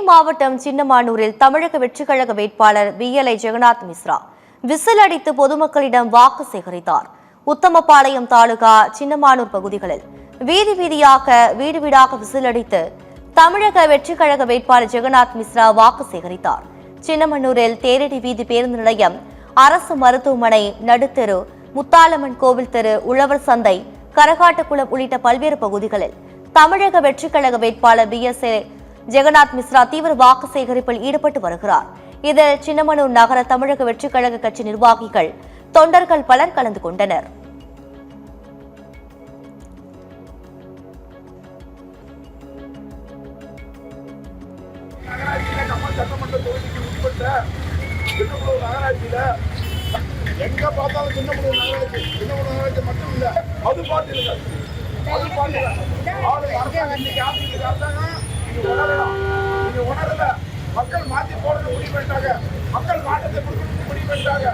மாவட்டம் சின்னமானூரில் தமிழக வெற்றிக் கழக வேட்பாளர் VLI ஜெகநாத் மிஸ்ரா விசில் அடித்து பொதுமக்களிடம் வாக்கு சேகரித்தார். உத்தமபாளையம் தாலுகா சின்னமானூர் பகுதிகளில் வீதி வீதியாக வீடு வீடாக விசில் அடித்து தமிழக வெற்றிக் கழக வேட்பாளர் ஜெகநாத் மிஸ்ரா வாக்கு சேகரித்தார். சின்னமனூரில் தேரடி வீதி பேருந்து நிலையம், அரசு மருத்துவமனை, நடுத்தெரு, முத்தாலம்மன் கோவில் தெரு, உழவர் சந்தை, கரகாட்டக்குளம் உள்ளிட்ட பல்வேறு பகுதிகளில் தமிழக வெற்றிக் கழக வேட்பாளர் VLI ஜெகநாத் மிஸ்ரா தீவிர வாக்கு சேகரிப்பில் ஈடுபட்டு வருகிறார். இதில் சின்னமனூர் நகர தமிழக வெற்றிக் கழக கட்சி நிர்வாகிகள், தொண்டர்கள் பலர் கலந்து கொண்டனர். எங்க பார்த்தாலும் சின்னமனூர் நகராட்சி மட்டும் இல்ல, மக்கள் மாற்றி போடுறது முடிவு பண்ணிட்டாங்க. மக்கள் மாற்றத்தை முடிவு பண்ணிட்டாங்க.